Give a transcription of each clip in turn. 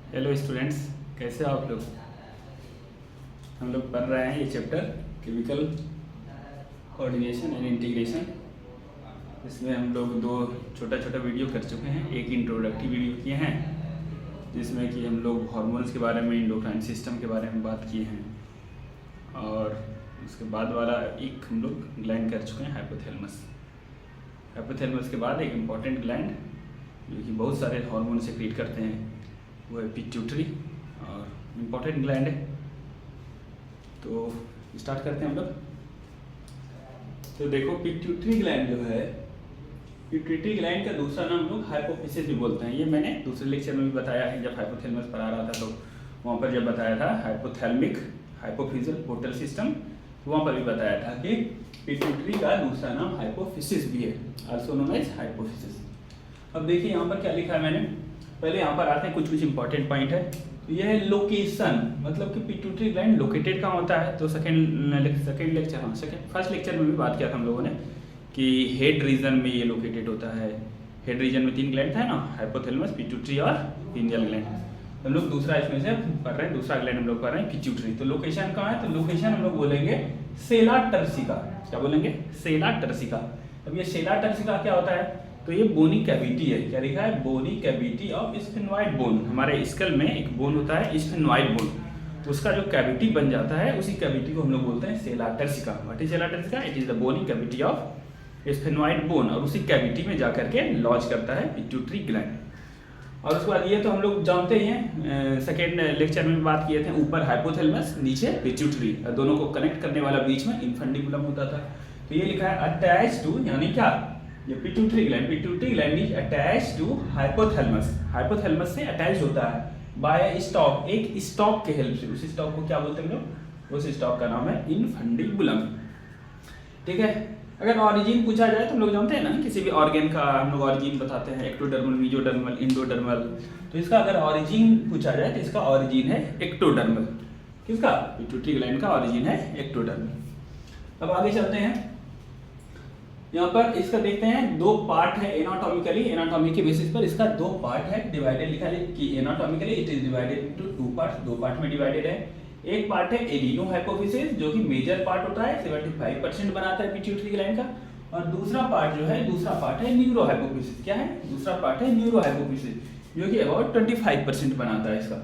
Hello students, कैसे हो आप लोग। हम लोग पढ़ रहे हैं ये chapter chemical coordination and integration. इसमें हम लोग दो छोटा छोटा वीडियो कर चुके हैं। एक इंट्रोडक्टिव वीडियो किए हैं जिसमें कि हम लोग हार्मोन्स के बारे में, एंडोक्राइन सिस्टम के बारे में बात किए हैं, और उसके बाद वाला एक हम लोग ग्लैंड कर चुके हैं हाइपोथैलेमस। हाइपोथैलेमस के बाद एक इम्पॉर्टेंट ग्लैंड जो कि बहुत सारे हार्मोन सेक्रेट करते हैं वो है पिट्यूटरी, और इम्पॉर्टेंट ग्लैंड है। तो स्टार्ट करते हैं हम लोग। तो देखो, पिट्यूटरी ग्लैंड जो है, पिट्यूटरी ग्लैंड का दूसरा नाम हम लोग हाइपोफिसिस भी बोलते हैं। ये मैंने दूसरे लेक्चर में भी बताया है, जब हाइपोथैलेमस पढ़ा रहा था तो वहाँ पर जब बताया था हाइपोथैलेमिक हाइपोफिजियल पोर्टल सिस्टम, तो वहाँ पर भी बताया था कि पिट्यूटरी का दूसरा नाम हाइपोफिसिस भी है, आल्सो नोन एज हाइपोफिसिस। अब देखिए यहाँ पर क्या लिखा है मैंने। पहले यहाँ पर आते हैं, कुछ इंपॉर्टेंट पॉइंट है। तो यह है लोकेशन, मतलब कि पिट्यूटरी ग्लैंड लोकेटेड कहाँ होता है। तो फर्स्ट लेक्चर में भी बात किया था हम लोगों ने कि हेड रीजन में ये लोकेटेड होता है। हेड रीजन में 3 ग्लैंड था ना, हाइपोथैलेमस, पिट्यूटरी और पिनियल ग्लैंड। हम लोग दूसरा इसमें से पढ़ रहे हैं, दूसरा ग्लैंड हम लोग पढ़ रहे हैं पिट्यूटरी। तो लोकेशन कहाँ है, तो लोकेशन हम लोग बोलेंगे सेला टर्सिका। क्या बोलेंगे, सेला टर्सिका। अब ये सेला टर्सिका क्या होता है, तो ये बोनी कैविटी है। क्या लिखा है, बोनी कैविटी ऑफ स्फेनोइड बोन। हमारे स्कल में एक बोन होता है स्फेनोइड बोन, उसका जो कैविटी बन जाता है उसी कैविटी को हम लोग बोलते हैं sella turcica. What is sella turcica, it is the bony cavity of sphenoid bone, और उसी कैविटी में जाकर के लॉज करता है पिट्यूटरी ग्लैंड। और उसके बाद ये तो हम लोग जानते ही हैं, सेकेंड लेक्चर में बात किए थे, ऊपर हाइपोथैलेमस नीचे पिट्यूटरी, दोनों को कनेक्ट करने वाला बीच में इन्फंडिबुलम होता था। तो ये लिखा है अटैच टू, यानी क्या, ये pituitary gland is attach to hypothalamus. Hypothalamus से अटैच होता है बाय स्टॉक, एक स्टॉक के हेल्प से। उस स्टॉक को क्या बोलते हैं हम लोग, उस स्टॉक का नाम है इन्फंडिबुलम। ठीक है। अगर ऑरिजिन पूछा जाए तो हम लोग जानते हैं ना, किसी भी ऑर्गेन का हम लोग ऑरिजिन बताते हैं, एक्टोडर्मल, मेसोडर्मल, इंडोडर्मल। तो इसका अगर ऑरिजिन पूछा जाए तो इसका ऑरिजिन है एक्टोडर्मल। किसका, पिट्यूटरी ग्लैंड का ऑरिजिन है एक्टोडर्मल। अब आगे चलते हैं। यहाँ पर इसका देखते हैं, 2 पार्ट है एनाटॉमिकली, एनाटॉमी के बेसिस पर इसका 2 पार्ट है डिवाइडेड। लिखा है कि anatomically it is divided into 2 parts, 2 part में डिवाइडेड है। एक पार्ट है एडिनो हाइपोफिसिस, जो कि मेजर पार्ट होता है, 75% बनाता है पिट्यूटरी ग्लैंड का। और दूसरा पार्ट जो है, दूसरा पार्ट है न्यूरो हाइपोफिसिस। क्या है, दूसरा पार्ट है न्यूरो हाइपोफिसिस, जो कि अबाउट 25% बनाता है इसका।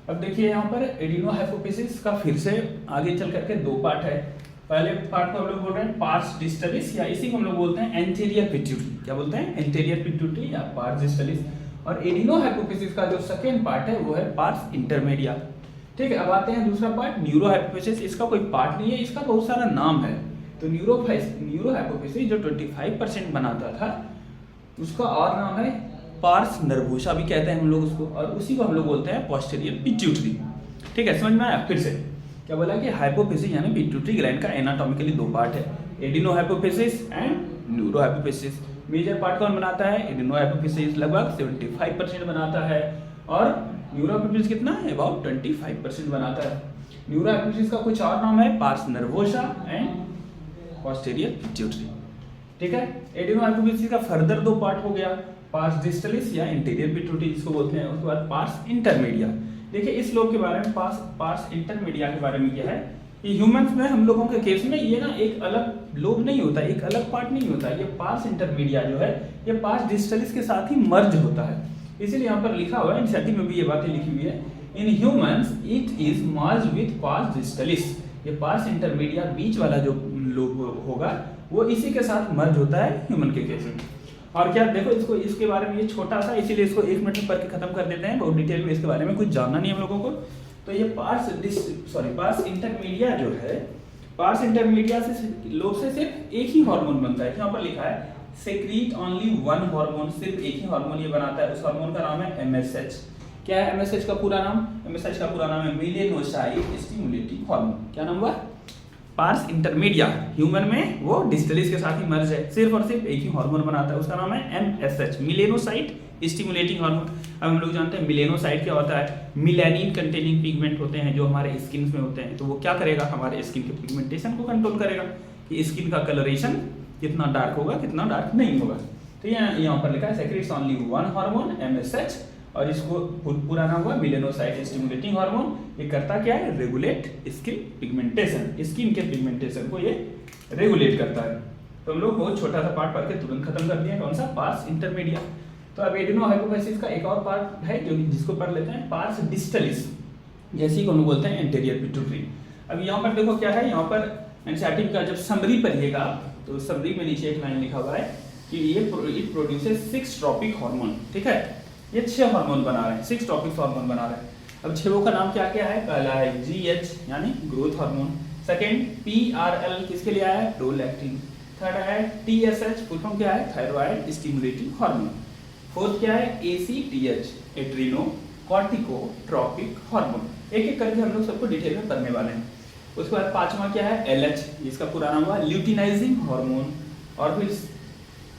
अब देखिए यहाँ पर एडिनो हाइपोफिसिस का फिर से आगे चल करके 2 पार्ट है। पहले पार्ट को हम लोग बोल रहे हैं पार्स डिस्टलिस, या इसी को हम लोग बोलते हैं एंटीरियर पिट्यूटरी। क्या बोलते हैं, एंटीरियर पिट्यूटरी या पार्स डिस्टलिस। और एडिनो हाइपोफिसिस का जो सेकेंड पार्ट है वो है पार्स इंटरमीडिया। ठीक है। अब आते हैं दूसरा पार्ट, न्यूरो हाइपोफिसिस। इसका कोई पार्ट नहीं है, इसका बहुत सारा नाम है। तो न्यूरो हाइपोफिसिस जो 25% बनाता था, उसका और नाम है पार्स नर्वोसा भी कहते हैं हम लोग उसको, और उसी को हम लोग बोलते हैं पोस्टीरियर पिट्यूटरी। ठीक है, समझ में आया। फिर से क्या बोला कि हाइपोफिसिस यानी पिट्यूटरी ग्लैंड का एनाटॉमिकली 2 पार्ट है, adenohypophysis and neurohypophysis. Major part कौन बनाता है, एडिनो हाइपोफिसिस लगभग 75% बनाता है, और न्यूरो हाइपोफिसिस कितना है, अबाउट 25% बनाता है। न्यूरो हाइपोफिसिस का कुछ और नाम है pars nervosa and posterior pituitary. ठीक है। एडिनो हाइपोफिसिस का फर्दर 2 पार्ट हो गया, पार्स डिस्टलिस या इंटीरियर पिट्यूटरी जिसको बोलते हैं। उसके बाद पार्स इंटरमीडिया। देखिए इस लोग के बारे में, पार्स इंटरमीडिया के बारे में क्या है, ये ह्यूमंस में हम लोगों के केस में ये ना एक अलग लोब नहीं होता, एक अलग पार्ट नहीं होता। ये पार्स इंटरमीडिया जो है, ये पार्स डिस्टलिस के साथ ही मर्ज होता है। इसीलिए यहाँ पर लिखा हुआ है, एनसीईआरटी में भी ये बातें लिखी हुई है, in humans it is merge with parse distalis. ये पार्स इंटरमीडिया बीच वाला जो लोब होगा वो इसी के साथ मर्ज होता है ह्यूमन के केस में। और क्या देखो, इसको इसके बारे में ये छोटा सा, इसीलिए इसको 1 मिनट में पढ़ के खत्म कर देते हैं, बहुत डिटेल में इसके बारे में कुछ जानना नहीं हम लोगों को। तो ये पार्स इंटरमीडिया जो है, पार्स इंटरमीडिया से लोब से सिर्फ एक ही हार्मोन बनता है। यहाँ पर लिखा है सेक्रीट ओनली 1 हार्मोन, सिर्फ एक ही हार्मोन ये बनाता है। उस हार्मोन का नाम है MSH। क्या है MSH का पूरा नाम, MSH का पूरा नाम है मेलेनोसाइट स्टिमुलेटिंग हार्मोन। क्या नाम हुआ, पार्स इंटरमीडिया। ह्यूमन में वो डिस्टलिस के साथ ही मर्ज है, सिर्फ और सिर्फ एक ही हार्मोन बनाता है, उसका नाम है MSH, मिलेनोसाइट स्टिमुलेटिंग हार्मोन। अब हम लोग जानते हैं मिलेनोसाइट क्या होता है, मिलेनिन कंटेनिंग पिगमेंट होते हैं जो हमारे स्किन में होते हैं। तो वो क्या करेगा, हमारे स्किन के पिगमेंटेशन को कंट्रोल करेगा कि स्किन का कलरेशन कितना डार्क होगा, कितना डार्क नहीं होगा। तो यहाँ पर लिखा है सेक्रेट्स ओनली 1 हार्मोन MSH, और इसको पूरा नाम हुआ मेलानोसाइट स्टिमुलेटिंग हार्मोन। ये करता क्या है, रेगुलेट स्किन पिगमेंटेशन, स्किन के पिगमेंटेशन को ये रेगुलेट करता है। तो हम लोग बहुत छोटा सा पार्ट पढ़ के तुरंत खत्म कर दिए, कौन सा, पार्स इंटरमीडिया। तो अब एडिनो हाइपोफिसिस का एक और पार्ट है जो जिसको पढ़ लेते हैं, पार्स डिस्टलिस, जैसे को हम बोलते हैं एंटीरियर पिट्यूटरी। अब यहाँ पर देखो क्या है, यहाँ पर एनसीईआरटी का जब समरी पढ़िएगा तो समरी में नीचे एक लाइन लिखा हुआ है कि ये इट प्रोड्यूसेस 6 ट्रॉपिक हार्मोन, ठीक है, ये 6 हार्मोन बना रहे हैं, 6 ट्रॉपिक हार्मोन बना रहे हैं। अब 6 का नाम क्या क्या है, पहला है GH यानी ग्रोथ हार्मोन, सेकंड PRL किसके लिए आया है, प्रोलैक्टिन, थर्ड है TSH फुल फॉर्म क्या है, थायराइड स्टिमुलेटिंग हार्मोन, फोर्थ क्या है ACTH एड्रीनो कॉर्टिकोट्रॉपिक हार्मोन। एक एक करके हम लोग सबको डिटेल में पढ़ने वाले हैं। उसके बाद पांचवा क्या है LH, जिसका पूरा नाम हुआ ल्यूटिनाइजिंग हार्मोन, और फिर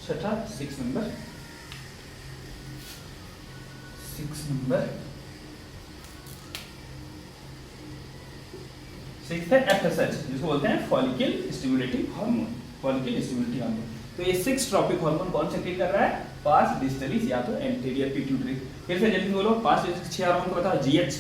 छठा 6 नंबर सिक्स है FSH, जिसको बोलते हैं follicle stimulating hormone, follicle stimulating hormone. तो ये 6 ट्रॉपिक हार्मोन कौन सेक्रेट कर रहा है, पार्स डिस्टलिस या तो एंटीरियर पिट्यूटरी। फिर से जल्दी बोलो, पार्स 6 हार्मोन को बताओ, GH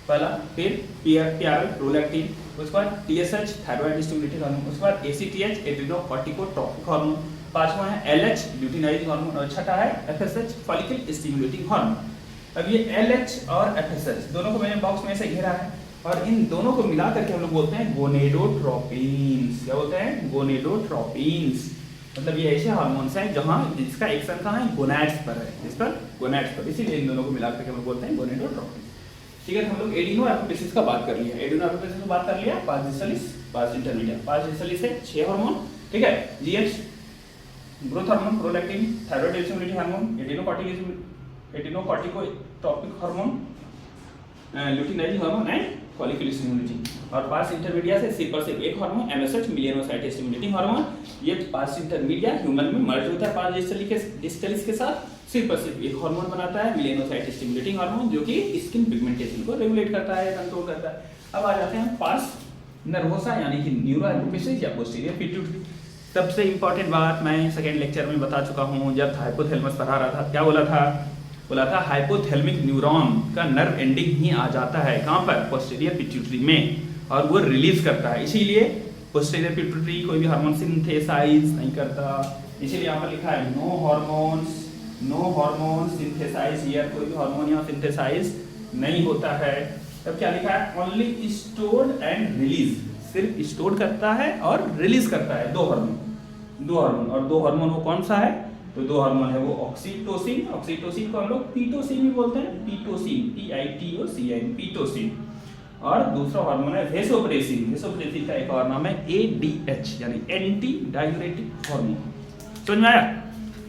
पहला, फिर PRL प्रोलैक्टिन, उसके बाद TSH थायराइड स्टिमुलेटिंग हार्मोन, उसके बाद ACTH एड्रीनोकॉर्टिकोट्रॉपिक हार्मोन, पांचवा है LH ल्यूटिनाइजिंग हार्मोन, और छठा है FSH फॉलिकल स्टिमुलेटिंग हार्मोन। अब ये LH और FSH दोनों को मैंने बॉक्स में से घेरा है, और इन दोनों को मिला करके हम लोग बोलते हैं गोनेडोट्रोपिन्स। क्या बोलते हैं, गोनेडोट्रोपिन्स। मतलब ये ऐसे हार्मोन्स हैं जहां जिसका एक्शन कहाँ है, गोनैड्स पर है, जिस पर गोनैड्स पर, इसीलिए इन दोनों को मिला करके हम लोग बोलते हैं गोनेडोट्रोपिन्स। ठीक है, हम लोग एडिनो हाइपोफिसिस का बात कर लिया, एडिनो हाइपोफिसिस की बात कर लिया, pars distalis, pars intermedia. Pars distalis है 6 हार्मोन, ठीक है, GH growth hormone, prolactin thyroid stimulating hormone, adrenocorticotropic hormone, luteinizing hormone and follicle stimulating. और पार्स इंटरमीडिया से सिर्फ और सिर्फ एक hormone MSH melanocyte stimulating hormone. ये पार्स इंटरमीडिया ह्यूमन में मर्ज होता है पार्स डिस्टलिस के साथ, सिर्फ और सिर्फ एक हार्मोन बनाता है मेलानोसाइट स्टिमुलेटिंग हार्मोन, जो कि स्किन पिगमेंटेशन को रेगुलेट करता है, कंट्रोल करता है। अब आ जाते हैं पार्स नर्वोसा यानी कि न्यूरो हाइपोफिसिस या पोस्टीरियर पिट्यूटरी। सबसे इंपॉर्टेंट बात मैं सेकेंड लेक्चर में बता चुका हूँ, जब हाइपोथैलेमस पढ़ा रहा था, क्या बोला था हाइपोथैलेमिक न्यूरॉन का नर्व एंडिंग ही आ जाता है कहाँ पर, पोस्टीरियर पिट्यूटरी में, और वो रिलीज करता है। इसीलिए पोस्टीरियर पिट्यूटरी कोई भी हार्मोन सिंथेसाइज नहीं करता, इसीलिए यहाँ पर लिखा है नो हार्मोन सिंथेसाइज हियर, कोई भी हार्मोन यहाँ सिंथेसाइज नहीं होता है। तब क्या लिखा है, ओनली स्टोर्ड एंड रिलीज, सिर्फ स्टोर करता है और रिलीज करता है दो हार्मोन, और दो हार्मोन वो कौन सा है, तो दो हार्मोन है वो ऑक्सीटोसिन, ऑक्सीटोसिन को हम लोग पीटोसिन भी बोलते हैं, पीटोसिन PITOCIN पीटोसिन, और दूसरा हार्मोन है वेसोप्रेसिन, वेसोप्रेसिन का एक और नाम है ADH यानी एंटी डायूरेटिक हार्मोन। समझ में आया?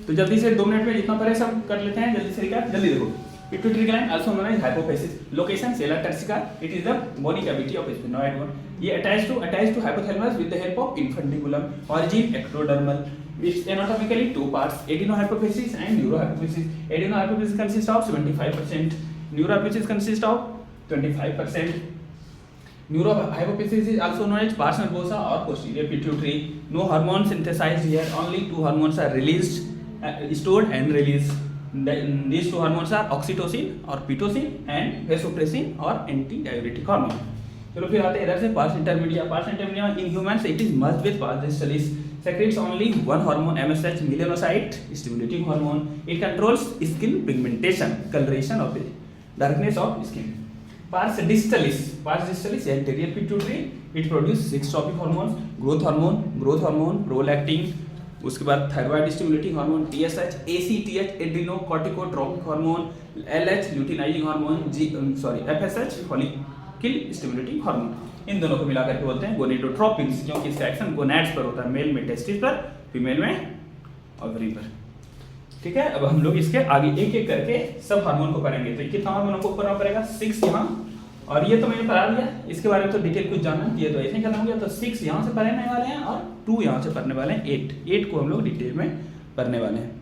तो जल्दी से 2 मिनट में जितना पढ़े सब कर लेते हैं, जल्दी से रिकैप, जल्दी देखो। Pituitary gland also known as hypophysis, location sella turcica, it is the bony cavity of sphenoid bone. ये attach to hypothalamus with the help of infundibulum, origin ectodermal. It's anatomically 2 parts, adenohypophysis and neurohypophysis. Adenohypophysis consists of 75%, neurohypophysis consists of 25%. Neurohypophysis is also known as pars nervosa or posterior pituitary. No hormone synthesized here, only 2 hormones are released, stored and released. These 2 hormones are oxytocin or pitocin and vasopressin or antidiuretic hormone. चलो फिर आते हैं इधर से parse intermedia. Parse intermedia in humans it is merged with parse distalis, secretes only one hormone MSH melanocyte stimulating hormone. It controls skin pigmentation, coloration of the darkness of skin. Pars distalis anterior pituitary, it produces 6 tropic hormones, growth hormone, prolactin, उसके बाद thyroid stimulating hormone TSH, ACTH adrenocorticotropic hormone, LH luteinizing hormone, FSH follicle stimulating hormone. इन दोनों को मिलाकर के बोलते हैं गोनेडोट्रोपिन्स, क्योंकि इसका एक्शन गोनैड्स पर होता है, मेल में टेस्टिस पर, फीमेल में ओवरी पर। ठीक है, अब हम लोग इसके आगे एक एक करके सब हार्मोन को पढ़ेंगे। तो कितना हार्मोन को पढ़ना पड़ेगा, 6 यहाँ, और ये तो मैंने पढ़ा दिया, इसके बारे में तो डिटेल कुछ जानना, ये तो ऐसे ही खत्म हो गया। तो 6 यहाँ से पढ़ने वाले हैं और 2 यहाँ से पढ़ने वाले हैं, 8 को हम लोग डिटेल में पढ़ने वाले हैं।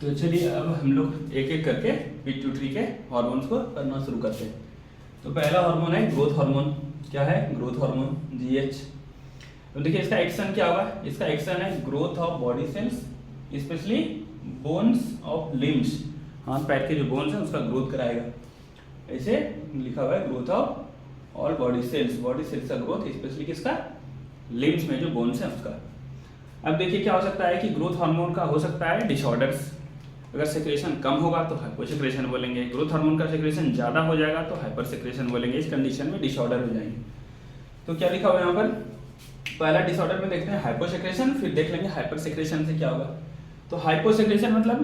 तो चलिए अब हम लोग एक एक करके पिट्यूटरी के हार्मोन्स को पढ़ना शुरू करते हैं। तो पहला हार्मोन है ग्रोथ हार्मोन। क्या है, ग्रोथ हार्मोन GH। तो देखिए इसका एक्शन क्या होगा, इसका एक्शन है growth of body cells specially bones of limbs, हाथ पैर के जो बोन्स हैं उसका ग्रोथ कराएगा। ऐसे लिखा हुआ है growth of all body cells का ग्रोथ स्पेशली किसका, लिम्स में जो बोन्स हैं उसका। अब देखिए क्या हो सकता है कि ग्रोथ हार्मोन का हो सकता है डिसऑर्डर्स, अगर सेक्रेशन कम होगा तो हाइपो सेक्रेशन बोलेंगे, ग्रोथ हार्मोन का सेक्रेशन ज़्यादा हो जाएगा तो हाइपर सेक्रेशन बोलेंगे। इस कंडीशन में डिसऑर्डर हो जाएंगे। तो क्या लिखा हुआ है यहाँ पर, पहला डिसऑर्डर में देखते हैं हाइपो सेक्रेशन, फिर देख लेंगे हाइपर सेक्रेशन से क्या होगा। तो हाइपो सेक्रेशन मतलब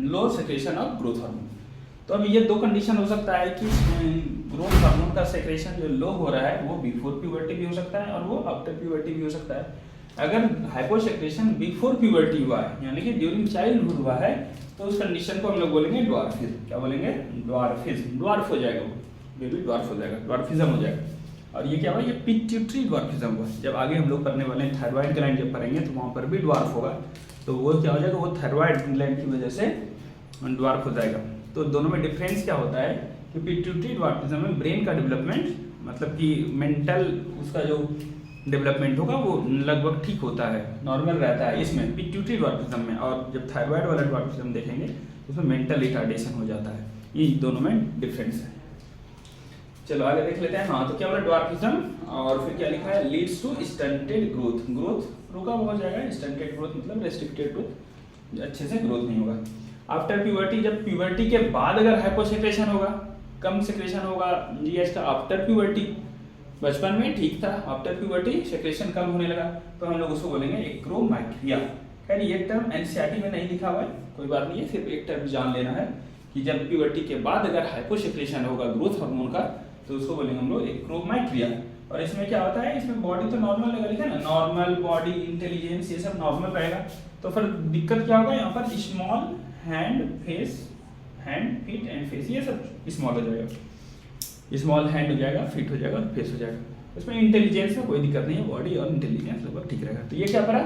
लो सेक्रेशन ऑफ ग्रोथ हार्मोन। तो अब ये दो कंडीशन हो सकता है कि ग्रोथ हार्मोन का सेक्रेशन जो लो हो रहा है वो बिफोर प्यूबर्टी भी हो सकता है और वो आफ्टर प्यूबर्टी भी हो सकता है। अगर हाइपोसेक्रेशन बिफोर प्यूबर्टी हुआ है यानी कि ड्यूरिंग चाइल्डहुड हुआ है तो उस कंडीशन को हम लोग बोलेंगे ड्वार्फिज्म। क्या बोलेंगे, ड्वार्फिज्म, ड्वार्फ हो जाएगा वो, बेबी ड्वार्फ हो जाएगा, ड्वार्फिज्म हो जाएगा। और ये क्या हुआ, ये पिट्यूटरी ड्वार्फिज्म हुआ। जब आगे हम लोग पढ़ने वाले हैं थायराइड ग्लैंड जब पढ़ेंगे तो वहाँ पर भी ड्वार्फ होगा, तो वो क्या हो जाएगा, वो थायराइड ग्लैंड की वजह से ड्वार्फ हो जाएगा। तो दोनों में डिफरेंस क्या होता है कि पिट्यूटरी ड्वार्फिज्म में ब्रेन का डेवलपमेंट मतलब कि मेंटल उसका जो डेवलपमेंट होगा वो लगभग ठीक होता है, नॉर्मल रहता है इसमें पिट्यूटरी ड्वार्फिज्म में। और जब थायराइड वाला ड्वार्फिज्म देखेंगे उसमें मेंटल रिटार्डेशन हो जाता है। ये दोनों में डिफरेंस है। चलो आगे देख लेते हैं। हाँ, तो क्या बोला ड्वार्फिज्म और फिर क्या लिखा है, leads to stunted growth, growth रुका हुआ हो जाएगा। स्टंटेड ग्रोथ मतलब रेस्ट्रिक्टेड ग्रोथ, अच्छे से ग्रोथ नहीं होगा। आफ्टर प्यूबर्टी, जब प्यूबर्टी के बाद अगर हाइपोसेक्रेशन होगा, कम सेक्रेशन होगा जीएच का आफ्टर प्यूबर्टी, बचपन में ठीक था, आफ्टर प्यूबर्टी सेक्रेशन कम होने लगा तो हम लोग उसको बोलेंगे एक्रोमैक्रिया। खैर ये टर्म एनसीईआरटी में नहीं लिखा हुआ है, कोई बात नहीं है, सिर्फ एक टर्म जान लेना है कि जब प्यूबर्टी के बाद अगर हाइपोसेक्रेशन होगा ग्रोथ हार्मोन का तो उसको बोलेंगे हम लोग एक्रोमैक्रिया। और इसमें क्या होता है, इसमें बॉडी तो नॉर्मल रहेगा, लिखा है ना, नॉर्मल बॉडी, इंटेलिजेंस, ये सब नॉर्मल रहेगा। तो फिर दिक्कत क्या होगा, यहाँ पर small hand, face, hand, feet and face, ये सब स्मॉल हो जाएगा, स्मॉल हैंड हो जाएगा, फिट हो जाएगा और फेस हो जाएगा। उसमें इंटेलिजेंस में कोई दिक्कत नहीं है, बॉडी और इंटेलिजेंस लगभग ठीक रहेगा। तो ये क्या पड़ा,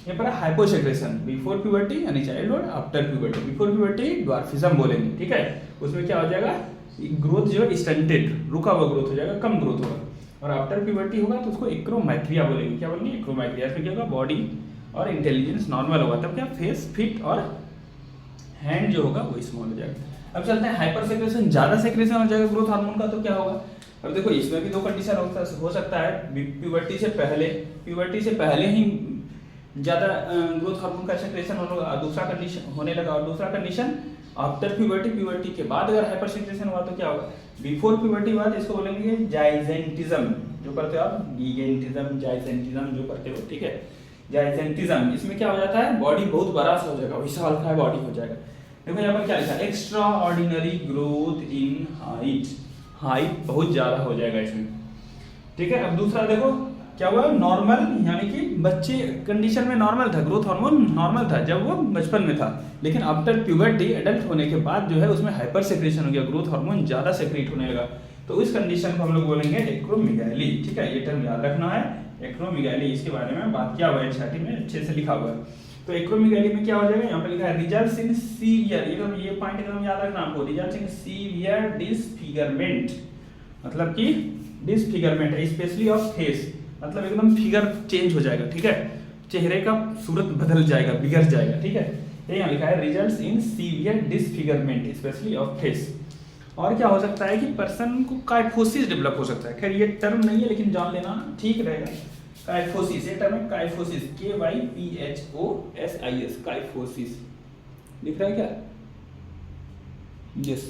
ये पड़ा हाइपोसेक्रेशन बिफोर प्यूबर्टी यानी childhood, after puberty. Before puberty dwarfism बोलेंगे, ठीक है। उसमें क्या हो जाएगा, ग्रोथ जो है स्टंटेड, रुका हुआ ग्रोथ हो जाएगा, कम ग्रोथ होगा। और आफ्टर प्यूबर्टी होगा तो उसको एक्रोमैक्रिया बोलेंगे। क्या बोलेंगे, एक्रोमैक्रिया। इसमें क्या होगा, बॉडी और इंटेलिजेंस नॉर्मल होगा, तब क्या फेस, फिट और हैंड जो होगा वो स्मॉल हो जाएगा। अब चलते हैं हाइपर सेक्रेशन, ज्यादा सेक्रेशन हो जाएगा ग्रोथ हार्मोन का तो क्या होगा। अब देखो इसमें भी दो कंडीशन हो सकता है, प्यूबर्टी से पहले ही ज्यादा ग्रोथ हार्मोन का सेक्रेशन होगा, दूसरा कंडीशन होने लगा, और दूसरा कंडीशन आफ्टर प्यूबर्टी के बाद अगर हाइपर सेक्रेशन हुआ तो क्या होगा, बिफोर प्यूबर्टी बाद इसको बोलेंगे जाइजेंटिज्म, जो करते हो आप, गीगेंटिज्म, जाइजेंटिज्म जो करते हो, ठीक है, जाइजेंटिज्म। इसमें क्या हो जाता है, बॉडी बहुत बड़ा सा हो जाएगा, विशाल का बॉडी हो जाएगा। देखो यहाँ पर क्या लिखा है, extra ordinary growth in height, height बहुत ज्यादा हो जाएगा इसमें, ठीक है। अब दूसरा देखो क्या हुआ, नॉर्मल यानी कि बच्चे कंडीशन में नॉर्मल था, ग्रोथ हार्मोन नॉर्मल था जब वो बचपन में था, लेकिन आफ्टर प्यूबर्टी एडल्ट होने के बाद जो है उसमें हाइपर सेक्रेशन हो गया, ग्रोथ हार्मोन ज्यादा सेक्रेट होने लगा, तो इस कंडीशन को हम लोग बोलेंगे एक्रोमेगाली, ठीक है। ये टर्म याद रखना है, एक्रोमेगाली, इसके बारे में बात किया हुआ है एनसीईआरटी में, अच्छे से लिखा हुआ है। तो एक्रोमेगाली में क्या हो जाएगा, यहाँ पे लिखा है रिजल्ट्स इन सीवियर, ये पॉइंट एकदम याद रखना आपको, रिजल्ट्स इन सीवियर डिसफिगरमेंट, मतलब कि डिसफिगरमेंट स्पेशली ऑफ फेस, मतलब एकदम फिगर चेंज हो जाएगा, ठीक है, चेहरे का सूरत बदल जाएगा, बिगड़ जाएगा, ठीक है। ये यहाँ लिखा है results in severe disfigurement specially of face. और क्या हो सकता है कि पर्सन को काइफोसिस डेवलप हो सकता है। खैर ये टर्म नहीं है लेकिन जान लेना ठीक रहेगा। काइफोसिस, ये टर्म है काइफोसिस, KYPHOSIS, काइफोसिस दिख रहा है क्या, यस,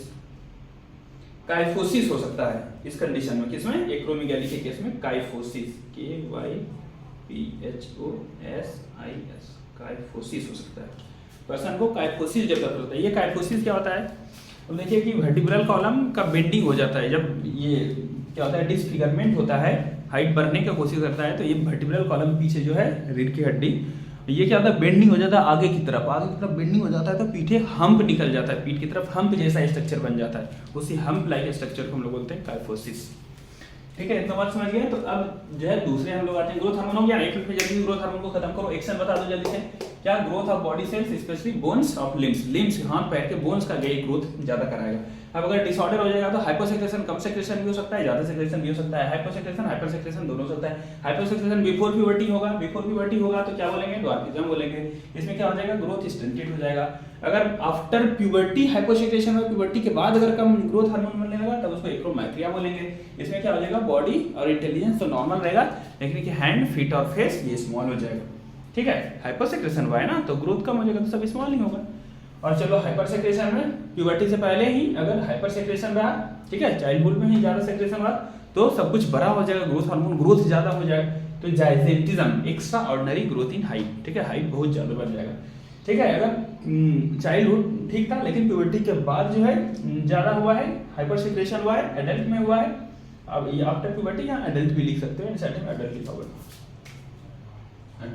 काइफोसिस हो सकता है इस कंडीशन में, किसमें, एक्रोमेगाली के केस में काइफोसिस, KYPHOSIS, काइफोसिस हो सकता है, पर्सन को काइफोसिस डेवलप होता है। ये काइफोसिस क्या होता है, तो देखिए कि वर्टिब्रल कॉलम का बेंडिंग हो जाता है, जब ये क्या होता है, डिसफिगरमेंट होता है, हाइट बढ़ने की कोशिश करता है, तो ये वर्टिब्रल कॉलम पीछे जो है रीढ़ की हड्डी, ये क्या होता है, बेंडिंग हो जाता है आगे की तरफ बेंडिंग हो जाता है, तो पीछे हम्प निकल जाता है, पीठ की तरफ हम्प जैसा स्ट्रक्चर बन जाता है, उसी हम्प लाइक स्ट्रक्चर को हम लोग बोलते हैं काइफोसिस, ठीक है। इतना बात समझ गए। तो अब जो है दूसरे हम लोग आते हैं, ग्रोथ हार्मोन हो गया, एक मिनट में जल्दी ग्रोथ हार्मोन को खत्म करो, एक्शन बता दो जल्दी से। क्या growth of body cells specially bones of limbs हाथ पैर के बोन्स का ग्रोथ ज्यादा कराएगा। अब अगर डिसऑर्डर हो जाएगा तो हाइपोसेक्रेशन, कम सेक्रेशन भी हो सकता है, ज्यादा सेक्रेशन भी हो सकता है, हाइपोसेक्रेशन हाइपर सेक्रेशन दोनों हो सकता है। हाइपोसेक्रेशन बिफोर प्यूबर्टी होगा तो क्या बोलेंगे, द्वार्किज्म बोलेंगे। इसमें क्या हो जाएगा, ग्रोथ स्टंटेड हो जाएगा। अगर आफ्टर प्यूबर्टी हाइपोसेक्रेशन और प्यूबर्टी के बाद अगर कम ग्रोथ हार्मोन बनने लगा तब उसको एक्रोमैक्रिया बोलेंगे। इसमें क्या हो जाएगा, बॉडी और इंटेलिजेंस तो नॉर्मल रहेगा, लेकिन हैंड, फीट और फेस ये स्मॉल हो जाएगा। ठीक है, हाइपोसेक्रेशन हुआ है ना तो ग्रोथ कम हो जाएगा तो सब स्मॉल ही होगा। और चलो हाइपर सेक्रेशन में प्यूबर्टी से पहले ही अगर हाइपर सेक्रेशन रहा, ठीक है, चाइल्डहुड में ही ज्यादा सेक्रेशन रहा तो सब कुछ बड़ा हो जाएगा, ग्रोथ हार्मोन ग्रोथ ज्यादा हो जाएगा। तो gigantism, extraordinary growth in height, ठीक है, हाइट बहुत ज्यादा बढ़ जाएगा। ठीक है, अगर चाइल्डहुड ठीक था लेकिन प्यूबर्टी के बाद जो है ज्यादा हुआ है, हाइपर सेक्रेशन हुआ है, एडल्ट में हुआ है। अब ये आफ्टर प्यूबर्टी या एडल्ट भी लिख सकते हो, इंसर्ट में एडल्ट लिखा हुआ है,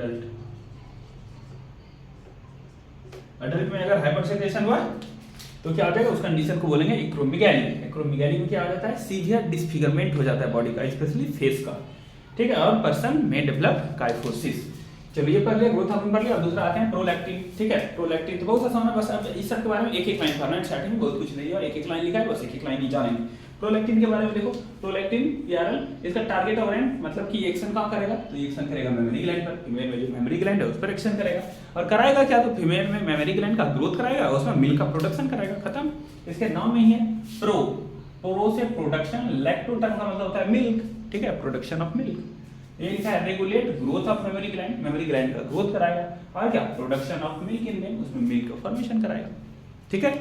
एडल्ट में अगर हाइपर सेक्रेशन हुआ तो क्या हो जाएगा, उस कंडीशन को बोलेंगे एक्रोमेगाली। एक्रोमेगाली में क्या हो जाता है, सीवियर डिसफिगरमेंट हो जाता है बॉडी का, स्पेशली फेस का। ठीक है, और पर्सन में डेवलप काइफोसिस। चलो ये पढ़ लिया, ग्रोथ हार्मोन पढ़ लिया। और दूसरा आते हैं प्रोलैक्टिन। ठीक है, प्रोलैक्टिन तो बहुत आसान है, बस अब इस सब के बारे में एक एक लाइन पढ़ना है, स्टार्टिंग में बहुत कुछ नहीं है और एक एक लाइन लिखा है, बस एक एक लाइन ही जानेंगे। प्रोलैक्टिन के बारे में देखो, प्रोलैक्टिन पीआरएल, इसका टारगेट ऑर्गन मतलब कि एक्शन कहां करेगा, तो एक्शन करेगा मेमोरी ग्लैंड पर। फीमेल में जो मेमोरी ग्लैंड है उस पर एक्शन करेगा और कराएगा क्या, तो फीमेल में मेमोरी ग्लैंड का ग्रोथ कराएगा, उसमें मिल्क का प्रोडक्शन कराएगा, खत्म। इसके नाम में ही है प्रो से प्रोडक्शन, लैक्टोटन का मतलब होता है मिल्क। ठीक है, प्रोडक्शन ऑफ मिल्क। ये लिखा है regulate growth of memory gland, memory gland का ग्रोथ कराएगा और क्या, production of milk in them, उसमें मिल्क का फॉर्मेशन कराएगा। ठीक है,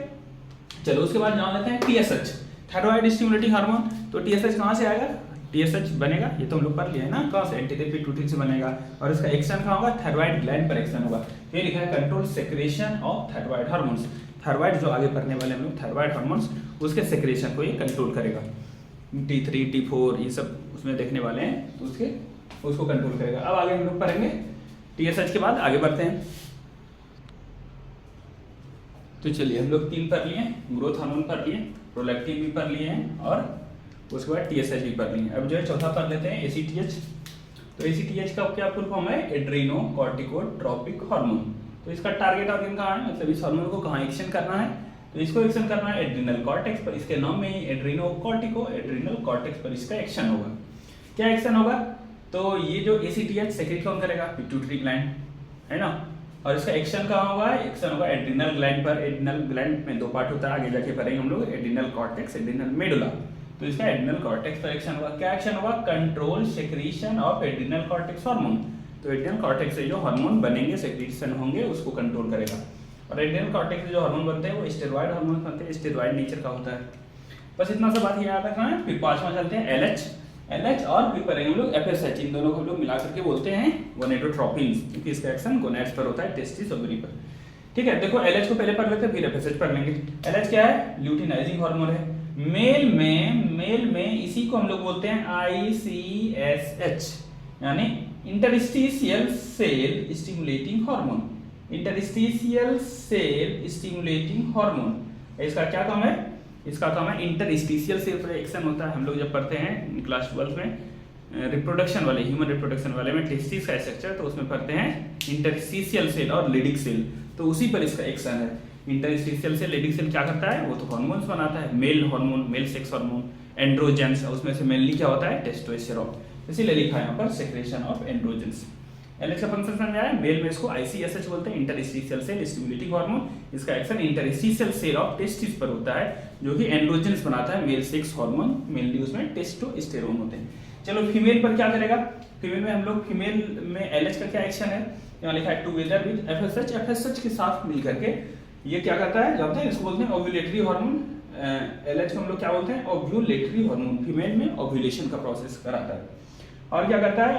चलो उसके बाद जान लेते हैं टीएसएच, थायराइड स्टिमुलेटिंग हार्मोन। तो टीएसएच कहां से आएगा, टीएसएच बनेगा, ये तो हम लोग पढ़ लिए है ना, कहां से, एंटीरियर पिट्यूटरी से बनेगा और इसका एक्शन कहां होगा, थायराइड ग्लैंड पर एक्शन होगा। ये लिखा है control secretion of thyroid hormones. Thyroid जो आगे पढ़ने वाले हम लोग, थायराइड हार्मोन्स, उसके सेक्रेशन को ये कंट्रोल करेगा। T3 T4 ये सब उसमें देखने वाले हैं, तो उसको कंट्रोल करेगा। अब आगे हम लोग पढ़ेंगे टीएसएच के बाद आगे बढ़ते हैं। तो चलिए हम लोग 3 पढ़ लिए, ग्रोथ हार्मोन पढ़ लिए, प्रोलैक्टिन भी पढ़ लिए हैं और उसके बाद टीएसएच भी पढ़ लिए। अब जो है चौथा पढ़ लेते हैं एसीटीएच। तो एसीटीएच का क्या फुल फॉर्म है, एड्रीनो कॉर्टिकोट्रोपिक हार्मोन। तो इसका टारगेट ऑर्गन कहाँ है, मतलब इस हार्मोन को कहाँ एक्शन करना है, तो इसको एक्शन करना है एड्रिनल कॉर्टेक्स पर। इसके नाम में ही एड्रीनो कॉर्टिको, एड्रिनल कॉर्टेक्स पर इसका एक्शन होगा। क्या एक्शन होगा, तो ये जो एसीटीएच सेक्रेट कौन करेगा, पिट्यूटरी ग्लैंड है ना, और इसका एक्शन कहाँ होगा, एक्शन होगा एड्रिनल ग्लैंड पर। एड्रिनल ग्लैंड में 2 पार्ट होता है, आगे जाके पढ़ेंगे हम लोग, एड्रिनल कॉर्टेक्स, एड्रिनल मेडुला। तो इसका एड्रिनल कॉर्टेक्स पर एक्शन होगा। क्या एक्शन होगा, control secretion of adrenal cortex hormone. तो एड्रिनल कॉर्टेक्स से जो हार्मोन बनेंगे, सेक्रीशन होंगे, उसको कंट्रोल करेगा। और एड्रिनल कॉर्टेक्स से जो हार्मोन बनते हैं वो स्टेरॉइड हार्मोन बनते हैं, स्टेरॉइड नेचर का होता है। बस इतना सा बात याद रखना है। फिर 5वां चलते हैं एलएच और फिर पढ़ेंगे हम लोग एफएसएच। इन दोनों को हम लोग मिला करके बोलते हैं गोनेडोट्रोपिन्स, क्योंकि इसका एक्शन गोनैड्स पर होता है, टेस्टिस ओवरी पर। ठीक है, देखो एलएच को पहले पढ़ लेते हैं फिर एफएसएच पढ़ लेंगे। एलएच क्या है, ल्यूटिनाइजिंग हार्मोन है। मेल में इसी को हम लोग बोलते हैं आईसीएसएच, यानी interstitial cell stimulating hormone. Interstitial cell stimulating hormone, इसका क्या काम है, इसका काम है इंटरस्टिशियल सेल पर एक्शन होता है। हम लोग जब पढ़ते हैं क्लास 12 में रिप्रोडक्शन वाले, ह्यूमन रिप्रोडक्शन वाले में टेस्टिस का स्ट्रक्चर, तो उसमें पढ़ते हैं इंटरस्टिशियल सेल और लिडिक सेल, तो उसी पर इसका एक्शन है। इंटरस्टिशियल सेल, लिडिक सेल क्या करता है, वो तो हार्मोन्स बनाता है, male hormone, mail sex hormone, androgens, उसमें से मेनली क्या होता है, टेस्टोस्टेरोन। इसीलिए लिखा है यहाँ पर सेक्रेशन ऑफ एंड्रोजेंस। एलएच का फंक्शन समझ आया, मेल में इसको आईसीएसएच बोलते हैं, इंटरस्टिशियल सेल स्टिमुलेटिंग हार्मोन। इसका action interstitial cell of testis पर होता है, जो कि एंड्रोजेंस बनाता है, मेल सेक्स हार्मोन, मेनली उसमें टेस्टोस्टेरोन होते हैं। चलो फीमेल पर क्या करेगा, फीमेल में हम लोग, फीमेल में एलएच का क्या एक्शन है, यहाँ लिखा है टुगेदर विद एफएसएच, एफएसएच के साथ मिल करके ये क्या करता है, जानते हैं, इसको बोलते हैं ओव्यूलेटरी हार्मोन। एलएच को हम लोग क्या बोलते हैं, ओव्यूलेटरी हार्मोन। फीमेल में ओव्यूलेशन का प्रोसेस कराता है और क्या करता है,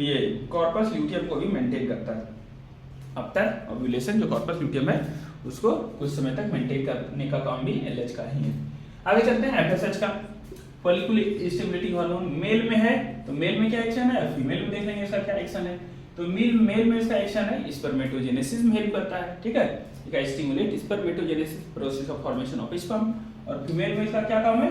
ये कॉर्पस ल्यूटियम को भी मेंटेन करता है। अब तक ओव्यूलेशन जो कॉर्पस ल्यूटियम है उसको कुछ समय तक मेंटेन करने का काम भी एलएच का ही है। आगे चलते हैं एफएसएच का, फॉलिकुलर स्टिमुलेटिंग हार्मोन। मेल में है तो मेल में क्या एक्शन है, फीमेल में देख लेंगे इसका क्या एक्शन है। तो मेल में इसका एक्शन है स्पर्मेटोजेनेसिस में हेल्प करता है। ठीक है, इसका stimulate spermatogenesis, process of formation of sperm. और फीमेल में इसका क्या काम है,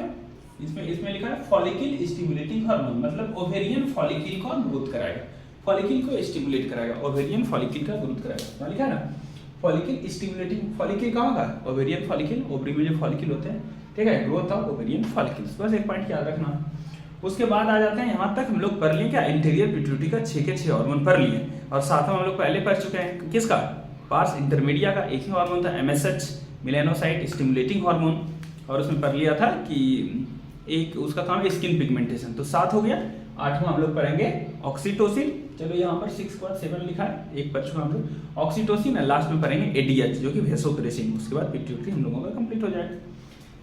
इसमें लिखा है फॉलिकल स्टिमुलेटिंग हार्मोन, मतलब ओवेरियन फॉलिकल को ग्रोथ कराएगा। फॉलिकल को स्टिमुलेट कराएगा, ओवेरियन फॉलिकल का ग्रोथ कराएगा। लिखा है ना, फॉलिकल स्टिमुलेटिंग, फॉलिकल कहाँ का, ओवेरियन फॉलिकल, ओवरी में जो फॉलिकल होते हैं, ठीक है, ग्रोथ ऑफ ओवेरियन फॉलिकल्स। बस एक पॉइंट याद रखना। उसके बाद आ जाते हैं यहाँ तक हम लोग पढ़ लिए क्या, इंटीरियर पिट्यूटरी का 6 के 6 हार्मोन पढ़ लिए, और साथ में हम लोग पहले पढ़ चुके हैं किसका, पार्स इंटरमीडिया का एक ही हार्मोन था, MSH मेलानोसाइट स्टिमुलेटिंग हार्मोन, और उसमें पढ़ लिया था कि एक उसका काम है स्किन पिगमेंटेशन। तो 7 हो गया। 8वां हम लोग पढ़ेंगे ऑक्सीटोसिन। चलो यहाँ पर 6 के बाद 7 लिखा है, एक पढ़ चुका हम लोग ऑक्सीटोसिन, और लास्ट में पढ़ेंगे ADH जो कि वेसोप्रेसिन। उसके बाद पिट्यूटरी हम लोगों का कंप्लीट हो जाएगा।